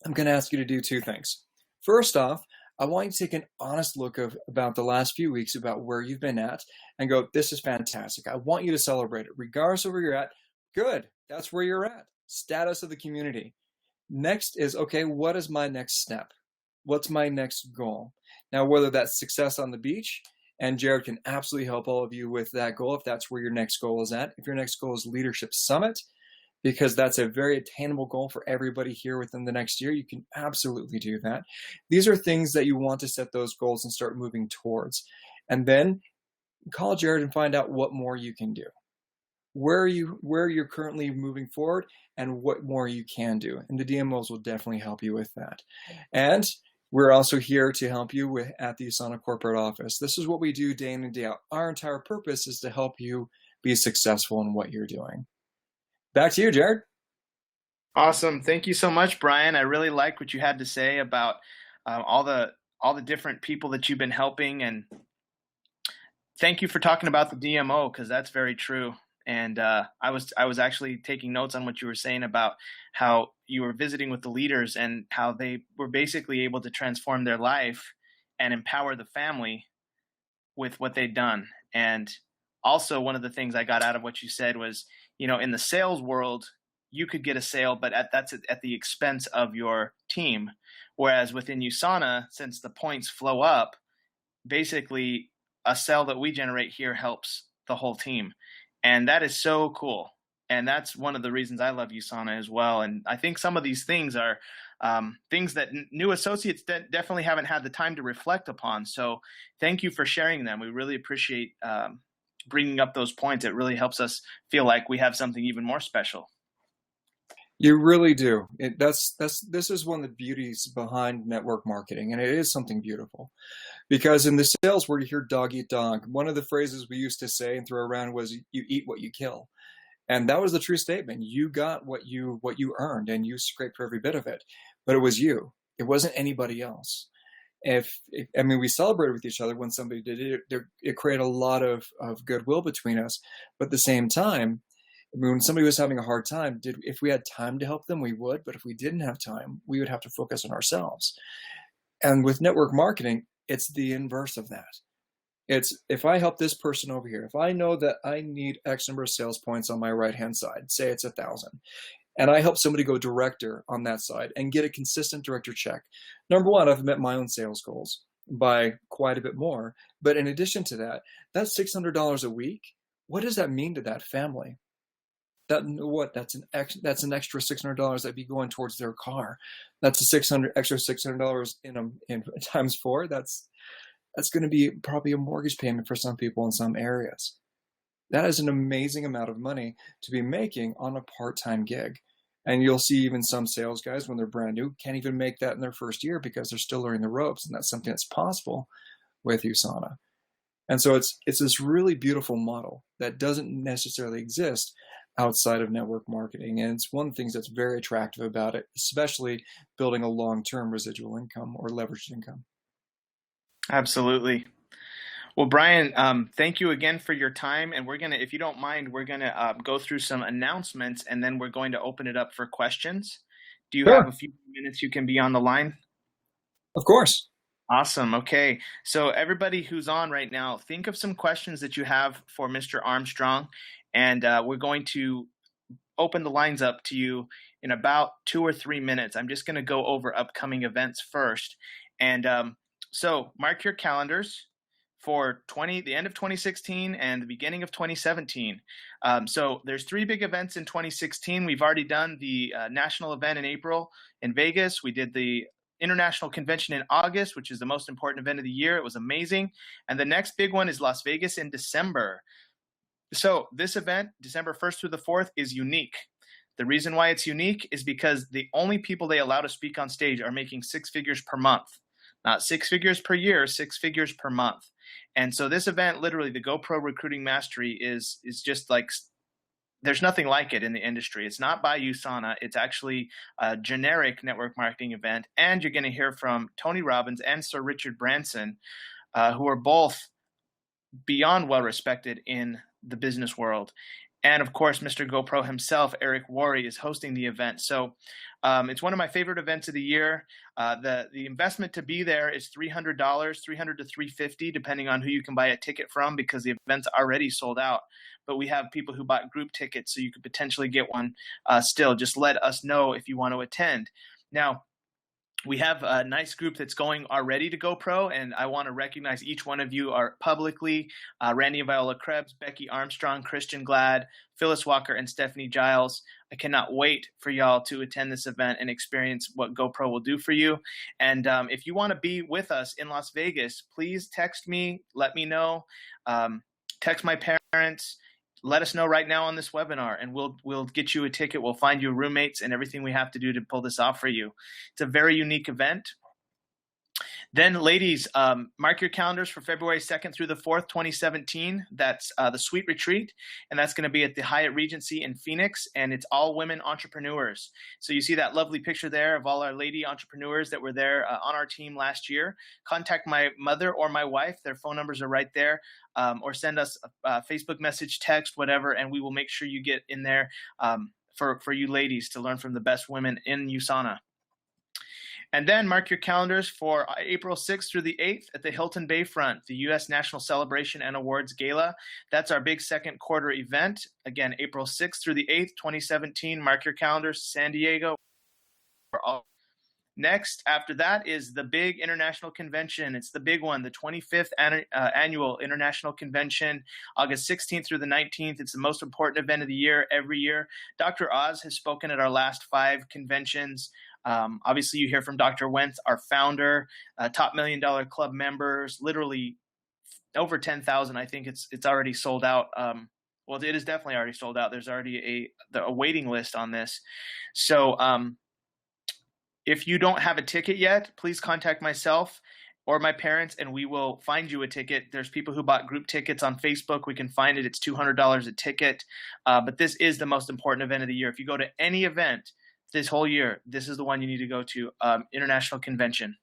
I'm going to ask you to do two things. First off, I want you to take an honest look about the last few weeks, about where you've been at, and go, this is fantastic. I want you to celebrate it. Regardless of where you're at, good, that's where you're at. Status of the community. Next is, okay, what is my next step? What's my next goal? Now, whether that's success on the beach, and Jared can absolutely help all of you with that goal if that's where your next goal is at. If your next goal is Leadership Summit, because that's a very attainable goal for everybody here within the next year, you can absolutely do that. These are things that you want to set those goals and start moving towards. And then call Jared and find out what more you can do. Where you're currently moving forward and what more you can do. And the DMOs will definitely help you with that. And we're also here to help you at the USANA corporate office. This is what we do day in and day out. Our entire purpose is to help you be successful in what you're doing. Back to you, Jared. Awesome. Thank you so much, Brian. I really like what you had to say about all the different people that you've been helping. And thank you for talking about the DMO, because that's very true. And I was actually taking notes on what you were saying about how you were visiting with the leaders and how they were basically able to transform their life and empower the family with what they'd done. And also, one of the things I got out of what you said was, in the sales world, you could get a sale, but that's at the expense of your team. Whereas within USANA, since the points flow up, basically a sale that we generate here helps the whole team. And that is so cool. And that's one of the reasons I love USANA as well. And I think some of these things are things that new associates definitely haven't had the time to reflect upon. So thank you for sharing them. We really appreciate bringing up those points. It really helps us feel like we have something even more special. You really do. This is one of the beauties behind network marketing, and it is something beautiful. Because in the sales world, you hear dog eat dog. One of the phrases we used to say and throw around was, you eat what you kill. And that was the true statement. You got what you earned, and you scraped for every bit of it. But it was you. It wasn't anybody else. We celebrated with each other when somebody did it. It created a lot of goodwill between us. But at the same time, when somebody was having a hard time, if we had time to help them, we would. But if we didn't have time, we would have to focus on ourselves. And with network marketing, it's the inverse of that. It's, if I help this person over here, if I know that I need X number of sales points on my right-hand side, say it's 1,000, and I help somebody go director on that side and get a consistent director check. Number one, I've met my own sales goals by quite a bit more. But in addition to that, that's $600 a week. What does that mean to that family? That's an extra $600 that'd be going towards their car. That's extra $600 in times 4. That's going to be probably a mortgage payment for some people in some areas. That is an amazing amount of money to be making on a part-time gig. And you'll see even some sales guys, when they're brand new, can't even make that in their first year because they're still learning the ropes. And that's something that's possible with USANA. And so it's this really beautiful model that doesn't necessarily exist outside of network marketing. And it's one of the things that's very attractive about it, especially building a long-term residual income or leveraged income. Absolutely. Well, Brian, thank you again for your time. And if you don't mind, we're going to go through some announcements, and then we're going to open it up for questions. Do you have a few minutes you can be on the line? Of course. Awesome. Okay. So everybody who's on right now, think of some questions that you have for Mr. Armstrong, and we're going to open the lines up to you in about 2 or 3 minutes. I'm just going to go over upcoming events first. And so mark your calendars for the end of 2016 and the beginning of 2017. So there's 3 big events in 2016. We've already done the national event in April in Vegas. We did the International Convention in August, which is the most important event of the year. It was amazing. And the next big one is Las Vegas in December. So this event, December 1st through the 4th, is unique. The reason why it's unique is because the only people they allow to speak on stage are making 6 figures per month. not 6 figures per year, 6 figures per month. And so this event, literally the GoPro Recruiting Mastery, is just like, there's nothing like it in the industry. It's not by USANA. It's actually a generic network marketing event. And you're going to hear from Tony Robbins and Sir Richard Branson, who are both beyond well respected in the business world. And of course, Mr. GoPro himself, Eric Worre, is hosting the event. So it's one of my favorite events of the year. The investment to be there is $300, $300 to $350, depending on who you can buy a ticket from, because the event's already sold out. But we have people who bought group tickets, so you could potentially get one still. Just let us know if you want to attend. Now, we have a nice group that's going already to GoPro, and I want to recognize each one of you are publicly. Randy and Viola Krebs, Becky Armstrong, Christian Glad, Phyllis Walker, and Stephanie Giles. I cannot wait for y'all to attend this event and experience what GoPro will do for you. And if you want to be with us in Las Vegas, please text me, let me know. Text my parents. Let us know right now on this webinar, and we'll get you a ticket. We'll find you roommates and everything we have to do to pull this off for you. It's a very unique event. Then, ladies, mark your calendars for February 2nd through the 4th, 2017. That's the Suite Retreat, and that's going to be at the Hyatt Regency in Phoenix, and it's all women entrepreneurs. So you see that lovely picture there of all our lady entrepreneurs that were there on our team last year. Contact my mother or my wife. Their phone numbers are right there, or send us a Facebook message, text, whatever, and we will make sure you get in there for you ladies to learn from the best women in USANA. And then mark your calendars for April 6th through the 8th at the Hilton Bayfront, the U.S. National Celebration and Awards Gala. That's our big second quarter event. Again, April 6th through the 8th, 2017. Mark your calendars, San Diego. Next, after that is the big international convention. It's the big one, the 25th annual international convention, August 16th through the 19th. It's the most important event of the year every year. Dr. Oz has spoken at our last 5 conventions. Obviously, you hear from Dr. Wentz, our founder, top $1 Million Club members, literally over 10,000. I think it's already sold out. Well, it is definitely already sold out. There's already a waiting list on this. So if you don't have a ticket yet, please contact myself or my parents, and we will find you a ticket. There's people who bought group tickets on Facebook. We can find it. It's $200 a ticket. But this is the most important event of the year. If you go to any event this whole year, this is the one you need to go to, International Convention.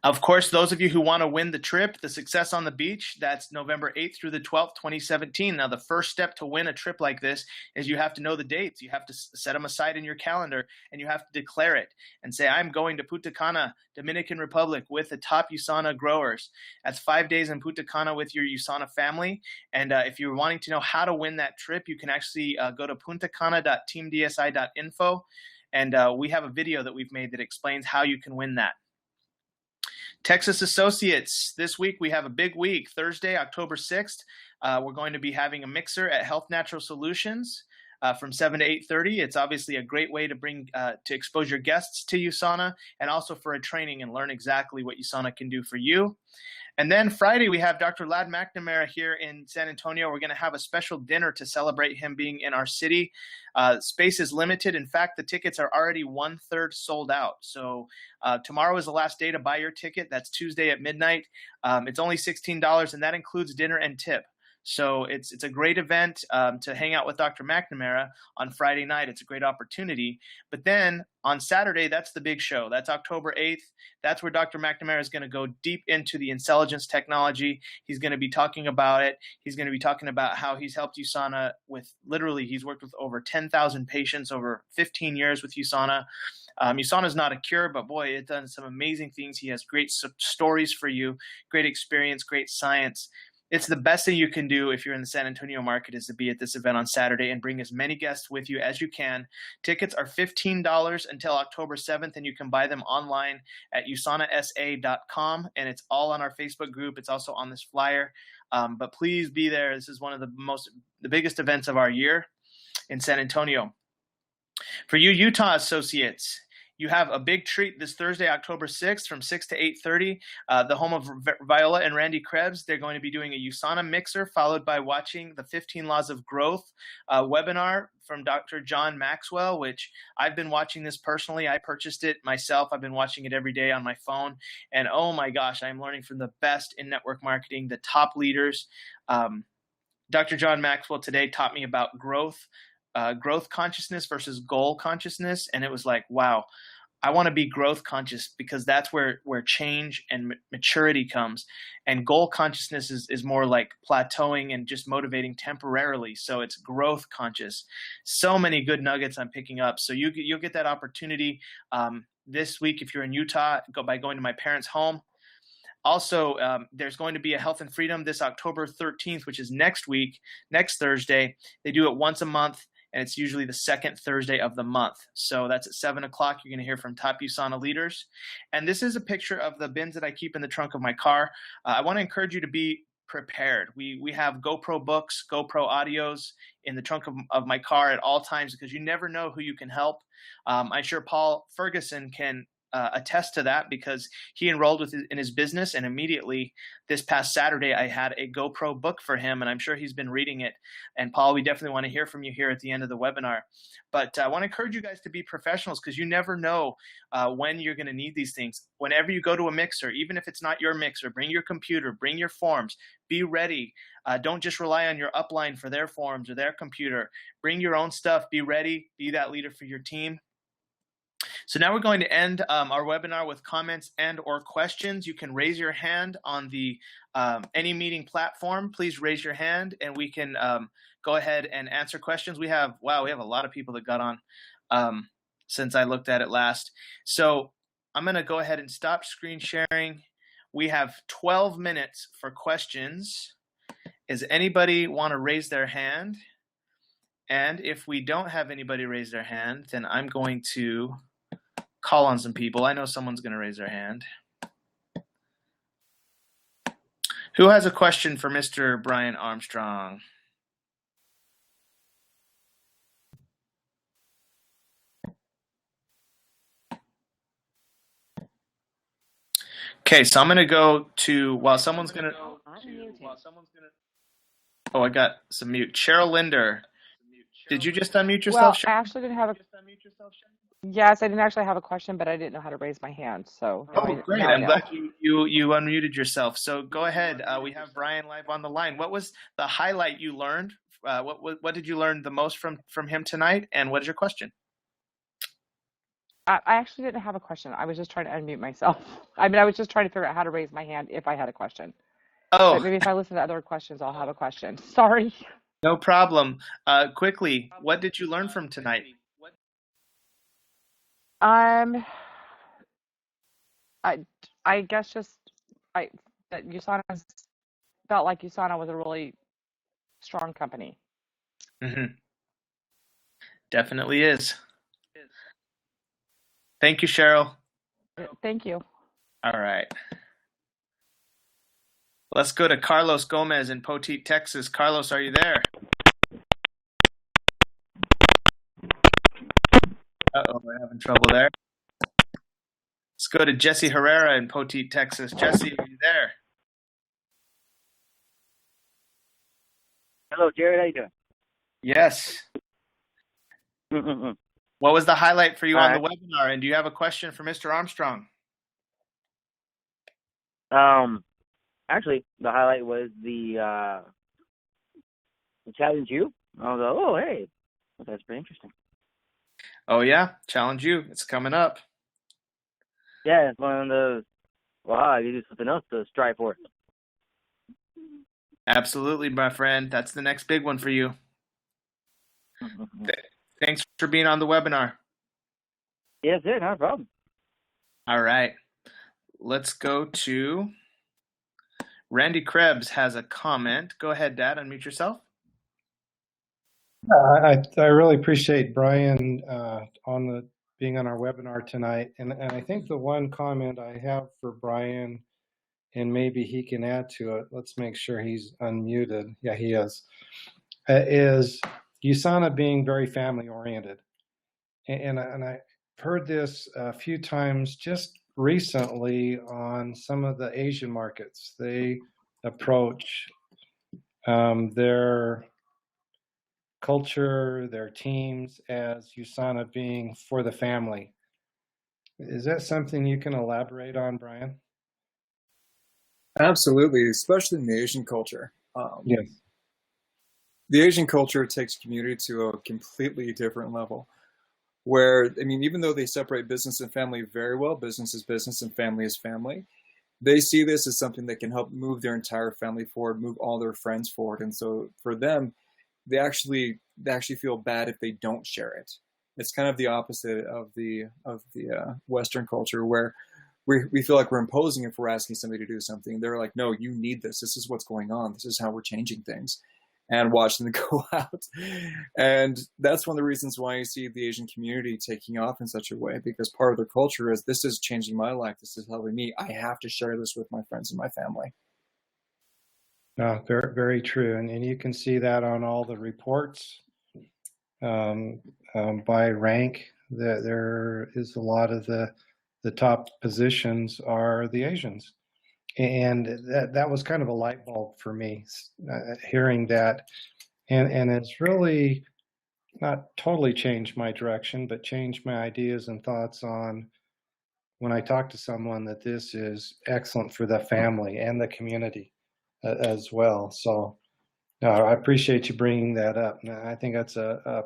Of course, those of you who want to win the trip, the Success on the Beach, that's November 8th through the 12th, 2017. Now, the first step to win a trip like this is you have to know the dates. You have to set them aside in your calendar, and you have to declare it and say, I'm going to Punta Cana, Dominican Republic, with the top USANA growers. That's 5 days in Punta Cana with your USANA family. And if you're wanting to know how to win that trip, you can actually go to puntacana.teamdsi.info, and we have a video that we've made that explains how you can win that. Texas Associates, this week we have a big week. Thursday, October 6th, we're going to be having a mixer at Health Natural Solutions from 7 to 8:30. It's obviously a great way to bring to expose your guests to USANA, and also for a training and learn exactly what USANA can do for you. And then Friday, we have Dr. Ladd McNamara here in San Antonio. We're going to have a special dinner to celebrate him being in our city. Space is limited. In fact, the tickets are already 1/3 sold out. So tomorrow is the last day to buy your ticket. That's Tuesday at midnight. It's only $16, and that includes dinner and tip. So it's a great event to hang out with Dr. McNamara on Friday night. It's a great opportunity. But then on Saturday, that's the big show. That's October 8th. That's where Dr. McNamara is going to go deep into the intelligence technology. He's going to be talking about it. He's going to be talking about how he's helped USANA with, literally, he's worked with over 10,000 patients over 15 years with USANA. USANA is not a cure, but boy, it's done some amazing things. He has great stories for you, great experience, great science. It's the best thing you can do if you're in the San Antonio market, is to be at this event on Saturday and bring as many guests with you as you can. Tickets are $15 until October 7th, and you can buy them online at usanasa.com, and it's all on our Facebook group. It's also on this flyer. But please be there. This is one of the biggest events of our year in San Antonio. For you Utah associates, you have a big treat this Thursday, October 6th from 6 to 8:30. The home of Viola and Randy Krebs. They're going to be doing a USANA mixer, followed by watching the 15 Laws of Growth webinar from Dr. John Maxwell, which I've been watching this personally. I purchased it myself. I've been watching it every day on my phone. And oh my gosh, I'm learning from the best in network marketing, the top leaders. Dr. John Maxwell today taught me about growth consciousness versus goal consciousness. And it was like, wow, I want to be growth conscious because that's where change and maturity comes. And goal consciousness is more like plateauing and just motivating temporarily. So it's growth conscious. So many good nuggets I'm picking up. So you'll get that opportunity this week if you're in Utah, by going to my parents' home. Also, there's going to be a Health and Freedom this October 13th, which is next week, next Thursday. They do it once a month, and it's usually the second Thursday of the month. So that's at 7 o'clock. You're going to hear from top USANA leaders. And this is a picture of the bins that I keep in the trunk of my car. I want to encourage you to be prepared. We have GoPro books, GoPro audios in the trunk of my car at all times because you never know who you can help. I'm sure Paul Ferguson can attest to that because he enrolled in his business, and immediately this past Saturday I had a GoPro book for him, and I'm sure he's been reading it. And Paul, we definitely want to hear from you here at the end of the webinar. But I want to encourage you guys to be professionals because you never know when you're going to need these things. Whenever you go to a mixer, even if it's not your mixer, bring your computer, bring your forms, be ready. Don't just rely on your upline for their forms or their computer. Bring your own stuff, be ready, be that leader for your team. So now we're going to end our webinar with comments and or questions. You can raise your hand on the any meeting platform. Please raise your hand and we can go ahead and answer questions. We have a lot of people that got on since I looked at it last. So I'm going to go ahead and stop screen sharing. We have 12 minutes for questions. Does anybody want to raise their hand? And if we don't have anybody raise their hand, then I'm going to call on some people. I know someone's going to raise their hand. Who has a question for Mr. Brion Armstrong? Okay, so I'm going to go to, while someone's going to, oh, I got some mute. Cheryl Linder, did you just unmute yourself? Well, I actually didn't have a, yes, I didn't actually have a question, but I didn't know how to raise my hand. So oh, great. I'm glad you unmuted yourself. So go ahead. We have Brion live on the line. What was the highlight you learned? What did you learn the most from him tonight? And what is your question? I actually didn't have a question. I was just trying to unmute myself. I mean, I was just trying to figure out how to raise my hand if I had a question. Oh, but maybe if I listen to other questions, I'll have a question. Sorry. No problem. Quickly, what did you learn from tonight? I guess just that USANA felt like USANA was a really strong company. Mm-hmm. Definitely is. Thank you, Cheryl. Thank you. All right. Let's go to Carlos Gomez in Poteet, Texas. Carlos, are you there? Uh-oh, we're having trouble there. Let's go to Jesse Herrera in Poteet, Texas. Jesse, are you there? Hello, Jared. How you doing? Yes. What was the highlight for you on the webinar? And do you have a question for Mr. Armstrong? Actually, the highlight was the challenge you. I was like, oh, hey, well, that's pretty interesting. Oh, yeah. Challenge you. It's coming up. Yeah, it's one of those, wow, I can do something else to strive for. Absolutely, my friend. That's the next big one for you. Thanks for being on the webinar. Yes, sir. Not a problem. All right. Let's go to Randy Krebs has a comment. Go ahead, Dad. Unmute yourself. I really appreciate Brion being on our webinar tonight. And I think the one comment I have for Brion, and maybe he can add to it, let's make sure he's unmuted. Yeah, he is USANA being very family oriented. And heard this a few times just recently on some of the Asian markets. They approach their culture, their teams as USANA being for the family. Is that something you can elaborate on, Brion? Absolutely, especially in the Asian culture. Yes. The Asian culture takes community to a completely different level. Where, I mean, even though they separate business and family very well, business is business and family is family, they see this as something that can help move their entire family forward, move all their friends forward. And so for them, they actually feel bad if they don't share it. It's kind of the opposite of the Western culture, where we feel like we're imposing if we're asking somebody to do something. They're like, no, you need this. This is what's going on. This is how we're changing things. And watch them go out. And that's one of the reasons why you see the Asian community taking off in such a way, because part of their culture is, this is changing my life. This is helping me. I have to share this with my friends and my family. No, very, very true. And you can see that on all the reports by rank, that there is a lot of the top positions are the Asians. And that was kind of a light bulb for me, hearing that. And it's really not totally changed my direction, but changed my ideas and thoughts on when I talk to someone that this is excellent for the family and the community as well. So I appreciate you bringing that up. And I think that's a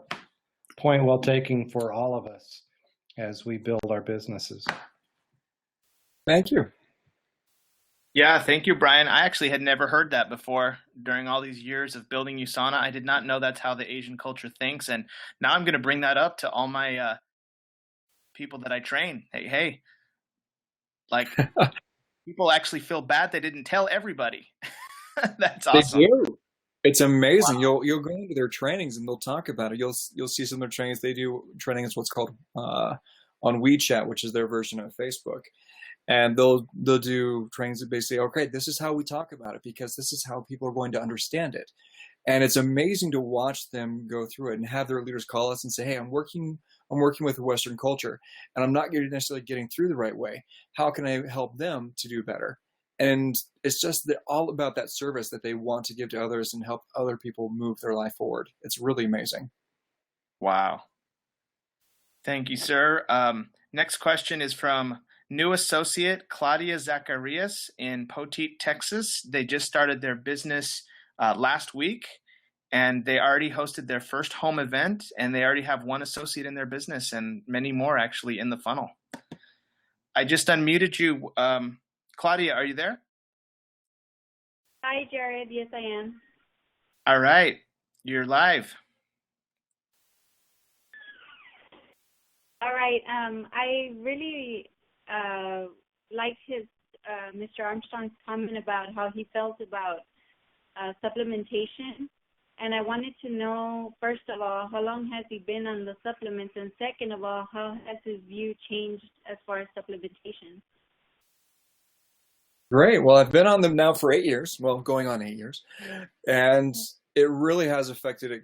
point well taken for all of us as we build our businesses. Thank you. Yeah, thank you, Brion. I actually had never heard that before during all these years of building USANA. I did not know that's how the Asian culture thinks. And now I'm going to bring that up to all my people that I train. Hey, like people actually feel bad they didn't tell everybody. That's awesome. They do. It's amazing. Wow. You'll go into their trainings and they'll talk about it. You'll see some of their trainings. They do trainings what's called on WeChat, which is their version of Facebook. And they'll do trainings that basically, okay, this is how we talk about it, because this is how people are going to understand it. And it's amazing to watch them go through it and have their leaders call us and say, hey, I'm working with the Western culture and I'm not necessarily getting through the right way. How can I help them to do better? And it's just all about that service that they want to give to others and help other people move their life forward. It's really amazing. Wow. Thank you, sir. Next question is from new associate Claudia Zacharias in Poteet, Texas. They just started their business last week, and they already hosted their first home event, and they already have one associate in their business and many more actually in the funnel. I just unmuted you. Claudia, are you there? Hi, Jared. Yes, I am. All right. You're live. All right. I really liked his Mr. Armstrong's comment about how he felt about supplementation. And I wanted to know, first of all, how long has he been on the supplements? And second of all, how has his view changed as far as supplementation? Great. Well, I've been on them now for 8 years. Well, going on 8 years. And it really has affected it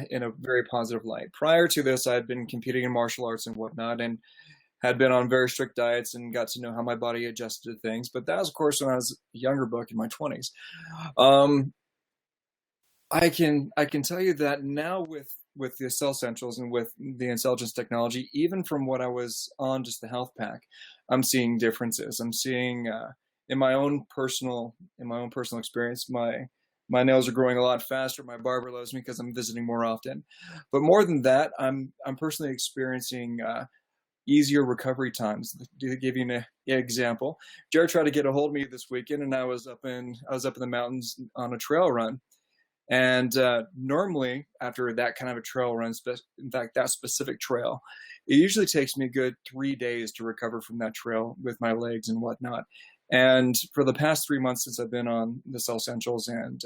in a very positive light. Prior to this, I had been competing in martial arts and whatnot, and had been on very strict diets and got to know how my body adjusted to things. But that was, of course, when I was a younger buck in my 20s. I can tell you that now with the Cell Centrals and with the intelligence technology, even from what I was on just the health pack, I'm seeing differences. I'm seeing in my own personal experience, my nails are growing a lot faster. My barber loves me because I'm visiting more often. But more than that, I'm personally experiencing easier recovery times. To give you an example, Jared tried to get a hold of me this weekend, and I was up in the mountains on a trail run. And normally, after that kind of a trail run, in fact, that specific trail, it usually takes me a good 3 days to recover from that trail with my legs and whatnot. And for the past 3 months since I've been on the Cell Centrals and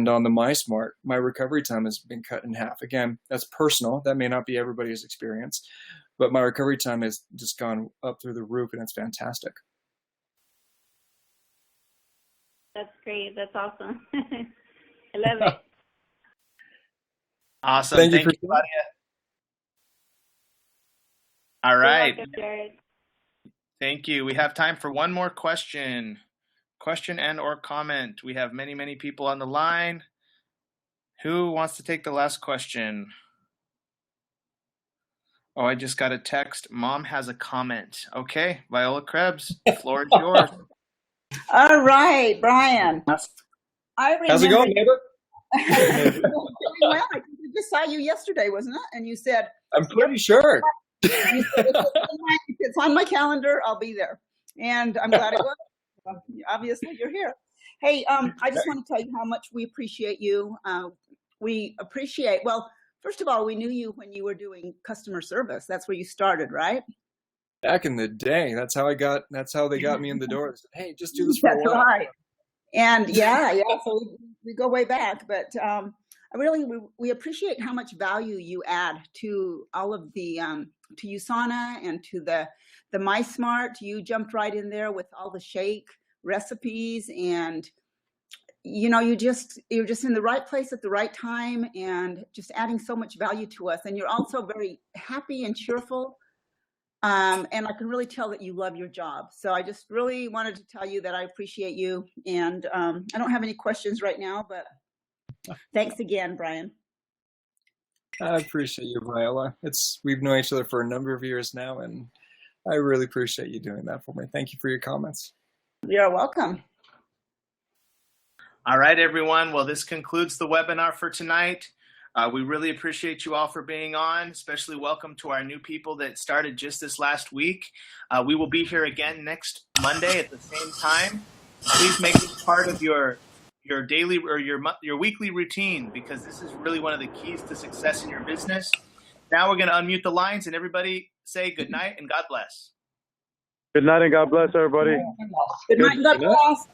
on the MySmart, my recovery time has been cut in half. Again, that's personal. That may not be everybody's experience, but my recovery time has just gone up through the roof, and it's fantastic. That's great. That's awesome. I love it. Awesome. Thank you, Claudia. All right. You're welcome, Jared. Thank you. We have time for one more question. Question and or comment. We have many, many people on the line. Who wants to take the last question? Oh, I just got a text. Mom has a comment. Okay, Viola Krebs, the floor is yours. All right, Brian. I remember. How's it going, neighbor? Well, I just saw you yesterday, wasn't it? And you said, I'm pretty sure. you said, if it's on my calendar, I'll be there. And I'm glad it was. Obviously, you're here. Hey, I just want to tell you how much we appreciate you. We appreciate, well, first of all, we knew you when you were doing customer service. That's where you started, right? Back in the day, that's how they got me in the door. They said, hey, just do this for a That's while. right. And yeah, so we go way back, but we appreciate how much value you add to all of the to USANA and to the MySmart. You jumped right in there with all the shake recipes, and you're just in the right place at the right time, and just adding so much value to us. And you're also very happy and cheerful. And I can really tell that you love your job. So I just really wanted to tell you that I appreciate you. And I don't have any questions right now, but thanks again, Brian. I appreciate you, Viola. We've known each other for a number of years now, and I really appreciate you doing that for me. Thank you for your comments. You're welcome. All right, everyone. Well, this concludes the webinar for tonight. We really appreciate you all for being on, especially welcome to our new people that started just this last week. We will be here again next Monday at the same time. Please make this part of your daily or your weekly routine, because this is really one of the keys to success in your business. Now we're going to unmute the lines, and everybody say good night and God bless. Good night and God bless, everybody. Good night and God bless.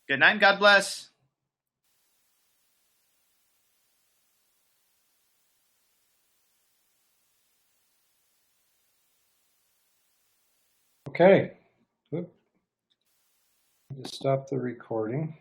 Good night and God bless. Okay. Just stop the recording.